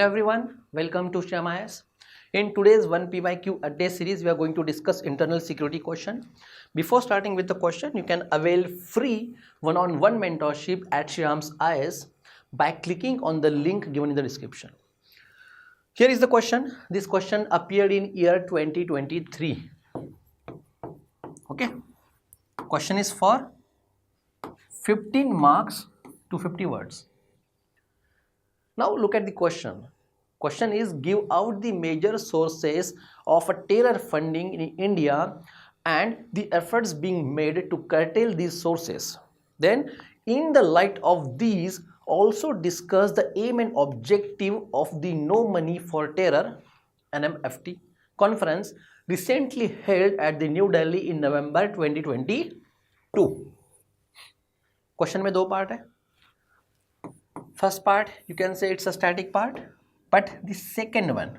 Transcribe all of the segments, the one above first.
Hello everyone, welcome to STEM-IS. In today's 1PYQ a day series, we are going to discuss internal security question. Before starting with the question, you can avail free one-on-one mentorship at Shriram's IS by clicking on the link given in the description. Here is the question. This question appeared in year 2023. Okay. Question is for 15 marks to 50 words. Now look at the question. Question is, give out the major sources of a terror funding in India and the efforts being made to curtail these sources. Then in the light of these, also discuss the aim and objective of the No Money for Terror NMFT conference recently held at the New Delhi in November 2022. Question में दो part है. First part you can say it's a static part, but the second one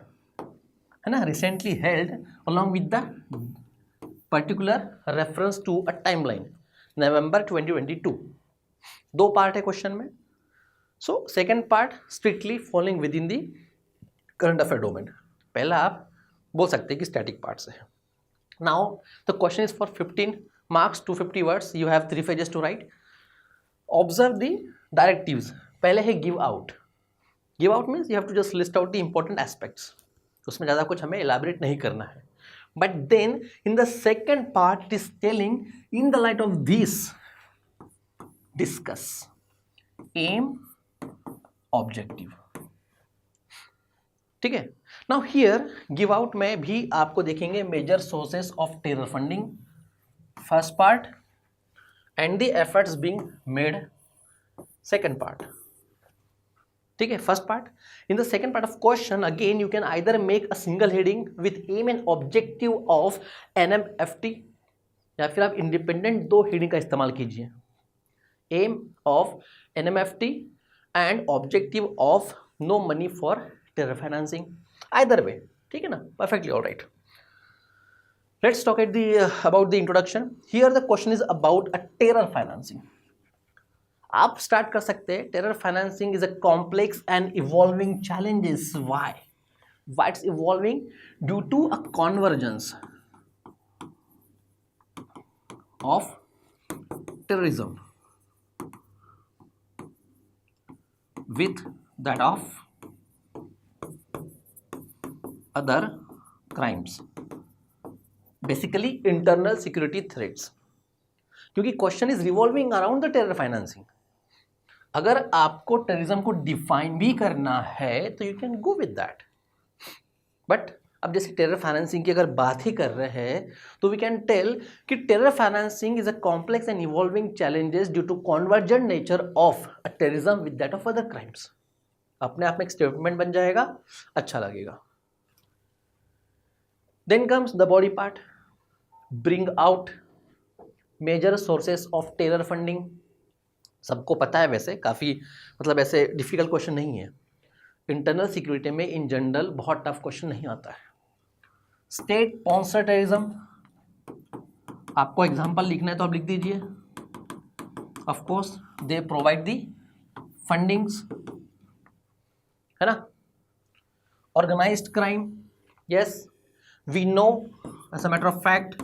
है ना, recently held along with the particular reference to a timeline November 2022. दो part है question में. So second part strictly falling within the current affair domain. पहला आप बोल सकते हैं कि static parts है. Now the question is for 15 marks to 50 words. You have 3 pages to write. Observe the directives. पहले है give out. Give out means you have to just list out the important aspects. उसमें ज़्यादा कुछ हमें elaborate नहीं करना है. But then in the second part it is telling in the light of this discuss aim objective. ठीक है. Now here give out में भी आपको देखेंगे major sources of terror funding, first part, and the efforts being made, second part. ठीक है, first part. In the second part of question again you can either make a single heading with aim and objective of NMFT, या फिर आप independent दो heading का इस्तेमाल कीजिए. Aim of NMFT and objective of no money for terror financing. Either way. ठीक है ना, perfectly alright. Let's talk about the introduction. Here the question is about a terror financing. आप स्टार्ट कर सकते हैं. Terror financing is a complex and evolving challenges. Why it's evolving? Due to a convergence of terrorism with that of other crimes, basically internal security threats. क्योंकि question is revolving around the terror financing. अगर आपको terrorism को define भी करना है तो you can go with that. But अब जैसे टेरर फाइनेंसिंग की अगर बात ही कर रहे हैं तो वी कैन टेल कि terror financing is a complex and evolving challenges due to convergent nature of a terrorism with that of other crimes. अपने आप में एक स्टेटमेंट बन जाएगा, अच्छा लगेगा. Then comes the body part. Bring out major sources of terror funding. सबको पता है वैसे, काफ़ी मतलब ऐसे डिफिकल्ट क्वेश्चन नहीं है. इंटरनल सिक्योरिटी में इन जनरल बहुत टफ क्वेश्चन नहीं आता है. स्टेट स्पॉन्सर टेररिज्म, आपको एग्जांपल लिखना है तो आप लिख दीजिए. Of course they provide the fundings, है ना. Organised crime, yes we know as a matter of fact.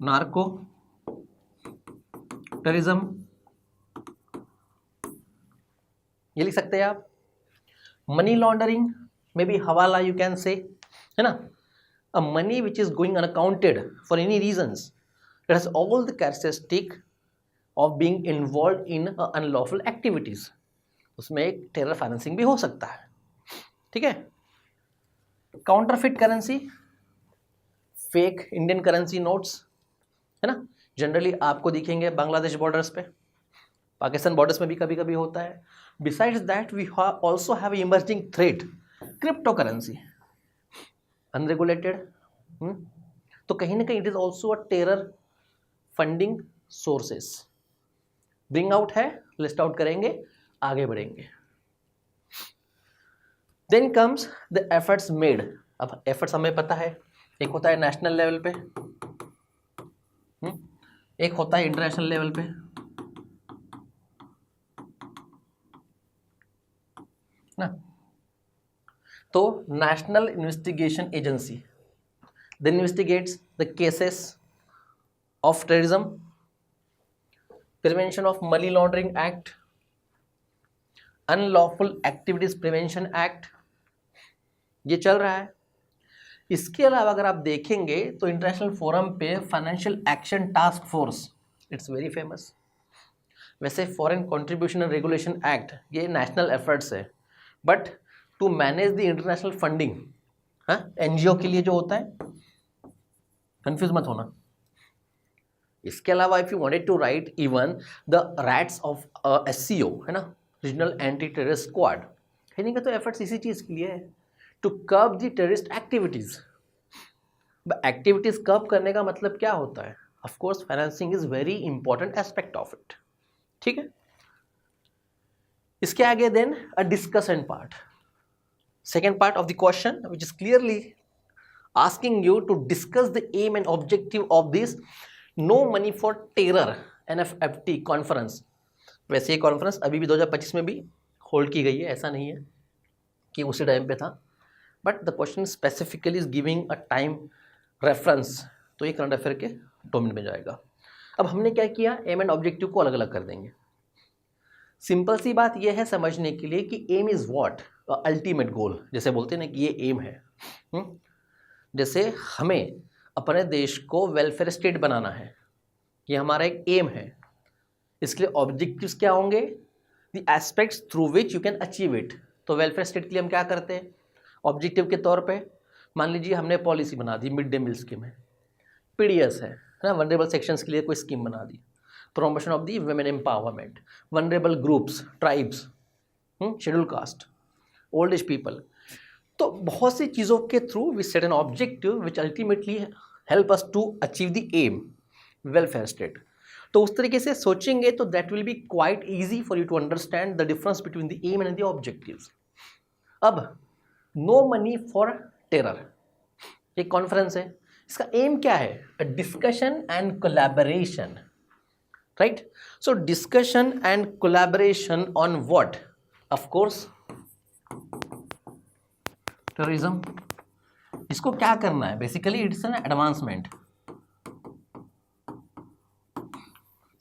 Narco terrorism, ये लिख सकते हैं आप. Money laundering may be hawala you can say, है ना. A money which is going unaccounted for any reasons, it has all the characteristic of being involve in unlawful activities. उसमें एक terror financing भी हो सकता है. ठीक है. Counterfeit currency, fake Indian currency notes, है ना. जनरली आपको दिखेंगे बांग्लादेश बॉर्डर्स पे, पाकिस्तान बॉर्डर्स में भी कभी कभी होता है. Besides that we also have emerging threat crypto currency, unregulated. तो कहीं ना कहीं it is also a terror funding sources. Bring out है, लिस्ट आउट करेंगे, आगे बढ़ेंगे. Then comes the efforts made. अब एफर्ट्स हमें पता है, एक होता है नेशनल लेवल पे, एक होता है इंटरनेशनल लेवल पे. ना तो national investigation agency then investigates the cases of terrorism, prevention of money laundering act, unlawful activities prevention act, ये चल रहा है। इसके अलावा अगर आप देखेंगे तो इंटरनेशनल फोरम पे financial action task force, it's very famous. वैसे foreign contribution and regulation act ये नेशनल एफर्ट्स है, but to manage the international funding, हाँ, एनजीओ के लिए जो होता है, कंफ्यूज मत होना। इसके अलावा if you wanted to write even the RATS of SCO, है ना, रीजनल एंटी टेररिस्ट स्क्वाड, कहने का तो एफर्ट्स इसी चीज के लिए है, to curb the terrorist activities. Activities curb करने का मतलब क्या होता है? Of course financing is very important aspect of it, ठीक है। इसके आगे then a discussion part, second part of the question which is clearly asking you to discuss the aim and objective of this No Money for Terror NFFT conference. वैसे ये conference अभी भी 2025 में भी होल्ड की गई है, ऐसा नहीं है कि उसी टाइम पे था, but the question specifically is giving a time reference, तो ये करंट अफेयर के डोमेन में जाएगा। अब हमने क्या किया, एम एंड ऑब्जेक्टिव को अलग अलग कर देंगे। सिंपल सी बात यह है समझने के लिए कि aim is what, ultimate goal, जैसे बोलते हैं ना कि ये एम है। जैसे हमें अपने देश को वेलफेयर स्टेट बनाना है, ये हमारा एक एम है। इसके लिए ऑब्जेक्टिव्स क्या होंगे, the aspects through which you can achieve it. तो वेलफेयर स्टेट के लिए हम क्या करते हैं, ऑब्जेक्टिव के तौर पे मान लीजिए हमने पॉलिसी बना दी, मिड डे मील स्कीम है, पीडीएस है ना, वनरेबल सेक्शंस के लिए कोई स्कीम बना दी, promotion of the women empowerment, vulnerable groups, tribes, schedule caste, old age people. तो बहुत सी चीज़ों के through we set an objective which ultimately help us to achieve the aim, welfare state. तो उस तरीके से सोचेंगे तो that will be quite easy for you to understand the difference between the aim and the objectives. अब no money for terror एक conference है, इसका एम क्या है, a discussion and collaboration, right. So discussion and collaboration on what, of course terrorism. इसको क्या करना है, बेसिकली इट्स एन एडवांसमेंट।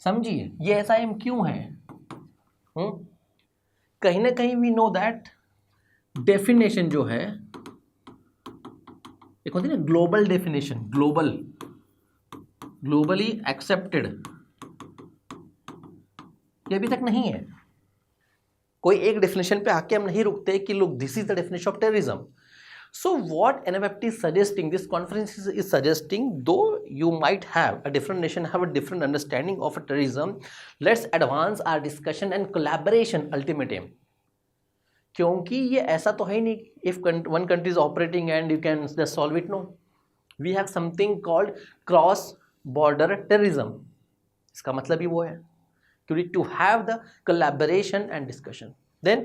समझिए ये ऐसा एम क्यों है, कहीं ना कहीं वी नो दैट डेफिनेशन जो है एक होती है ना ग्लोबल डेफिनेशन, ग्लोबली एक्सेप्टेड, ये अभी तक नहीं है। कोई एक डेफिनेशन पे आके हम नहीं रुकते कि लोग this is the definition of terrorism. So what NFFT is suggesting, this conference is suggesting, though you might have a different nation have a different understanding of terrorism, let's advance our discussion and collaboration ultimate aim। क्योंकि ये ऐसा तो है नहीं if one country is operating and you can just solve it, no, we have something called cross border terrorism। इसका मतलब ही वो है क्योंकि to have the collaboration and discussion। Then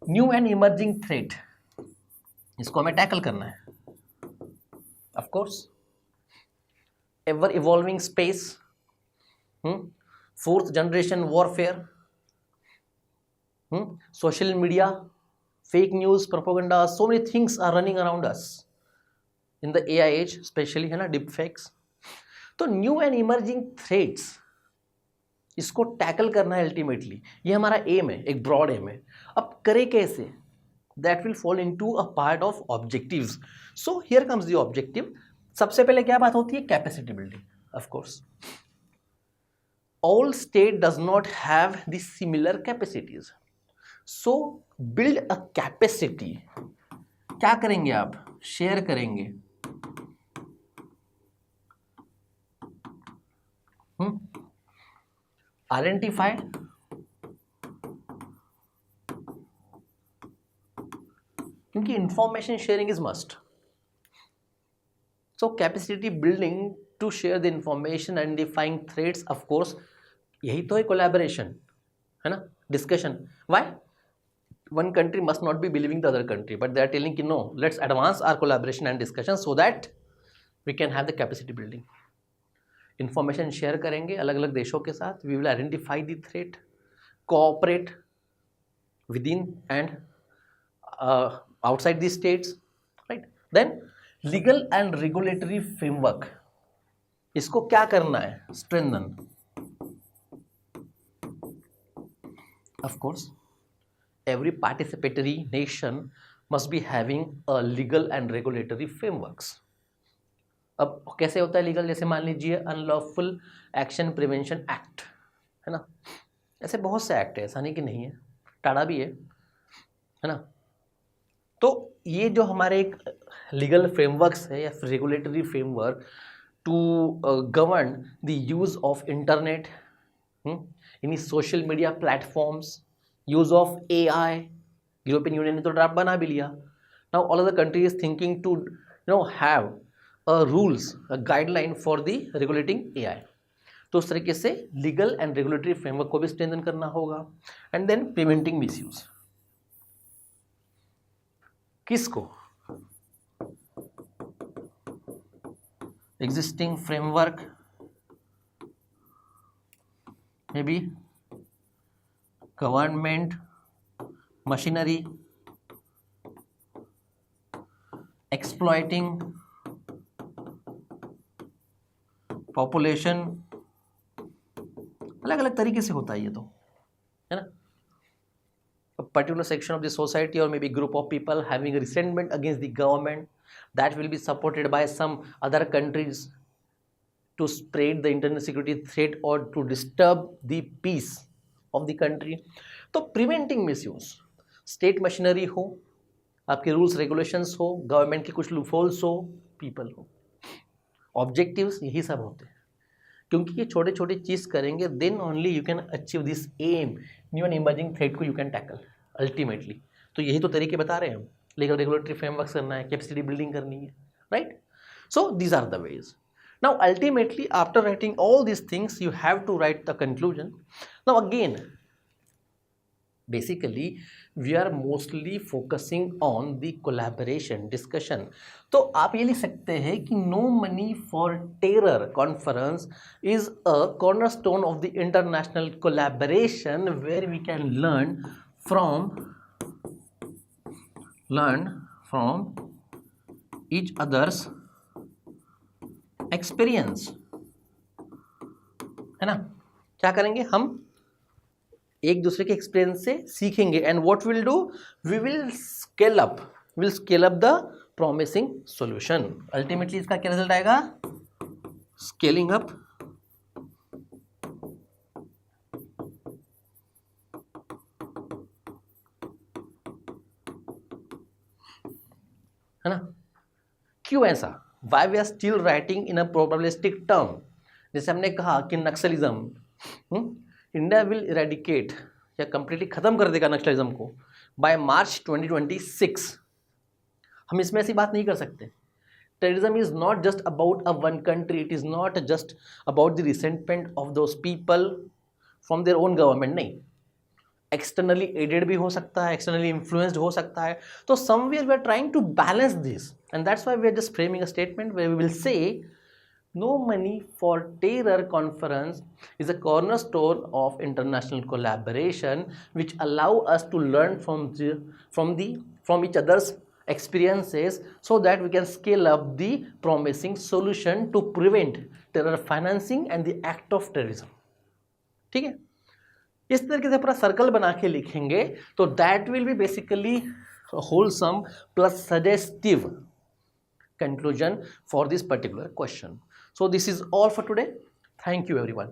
new and emerging threat, इसको हमें टैकल करना है। Of course ever evolving space, fourth generation warfare, social media, fake news, propaganda, so many things are running around us in the AI age specially, है ना, deep fakes. तो new and emerging threats, इसको tackle करना है ultimately, ये हमारा M है, एक ब्रॉड एम है। अब करे कैसे, that will fall into a part of objectives। So here comes the objective। सबसे पहले क्या बात होती है, capacity building. of course all state does not have the similar capacities, so build a capacity। क्या करेंगे आप, शेयर करेंगे, आइडेंटिफाई, क्योंकि information sharing is must. So capacity building to share the information, identifying threats, of course यही तो है collaboration, है ना, discussion. Why one country must not be believing the other country, but they are telling कि no, let's advance our collaboration and discussion so that we can have the capacity building. Information share करेंगे अलग अलग देशों के साथ, we will identify the threat, cooperate with in and outside the states, right? Then legal and regulatory framework, इसको क्या करना है? Strengthen. Of course, every participatory nation must be having a legal and regulatory frameworks. अब कैसे होता है legal? जैसे मान लीजिए अनलॉफुल एक्शन प्रिवेंशन एक्ट, है ना? ऐसे बहुत से एक्ट है, ऐसा नहीं कि नहीं है, टाड़ा भी है ना? तो ये जो हमारे एक लीगल फ्रेमवर्क्स है या regulatory framework to govern the use of internet, in social media platforms, use of AI, European Union ने तो ड्राफ्ट बना भी लिया. Now all of the country is thinking to have a rules, a guideline for the regulating AI. तो उस तरीके से legal and regulatory framework को भी स्ट्रेंथन करना होगा. And then preventing misuse. किसको? Existing framework, maybe government machinery, exploiting population. अलग अलग तरीके से होता है ये तो, है ना? A particular section of the society or maybe group of people having resentment against the government that will be supported by some other countries to spread the internal security threat or to disturb the peace of the country. तो preventing misuse, state machinery हो, आपके rules regulations हो, government के कुछ loopholes हो, people हो, objectives यही सब होते हैं. क्योंकि ये छोटे छोटे चीज़ करेंगे then only you can achieve this aim, new and emerging threat को यू कैन टैकल अल्टीमेटली. तो यही तो तरीके बता रहे हैं हम. लीगल रेगुलेटरी फ्रेमवर्क करना है, कैपेसिटी बिल्डिंग करनी है, right? So these are the ways. Now ultimately after writing all these things you have to write the conclusion. Now again basically we are mostly focusing on the collaboration discussion. तो आप ये लिख सकते हैं कि no money for terror conference is a cornerstone of the international collaboration where we can learn from each other's experience, है ना? क्या करेंगे हम? एक दूसरे के एक्सपीरियंस से सीखेंगे. And what will do? We will scale up the promising solution. Ultimately इसका क्या रिजल्ट आएगा? स्केलिंग अप है ना? क्यों ऐसा? Why we are still writing in a probabilistic term. जैसे हमने कहा कि नक्सलिज्म, इंडिया विल इरेडिकेट या कंप्लीटली खत्म कर देगा नक्सलिज्म को बाय मार्च 2026. हम इसमें ऐसी बात नहीं कर सकते. Terrorism is not just about a one country, it is not just about the resentment of those people from their own government. नहीं, एक्सटर्नली एडेड भी हो सकता है, एक्सटर्नली इन्फ्लुएंस्ड हो सकता है. तो somewhere we are trying to balance this and that's why we are just framing a statement where we will say no money for terror conference is a cornerstone of international collaboration which allow us to learn from each other's experiences so that we can scale up the promising solution to prevent terror financing and the act of terrorism. ठीक है? इस तरीके से पूरा circle बना के लिखेंगे तो that will be basically wholesome plus suggestive conclusion for this particular question. So this is all for today. Thank you everyone.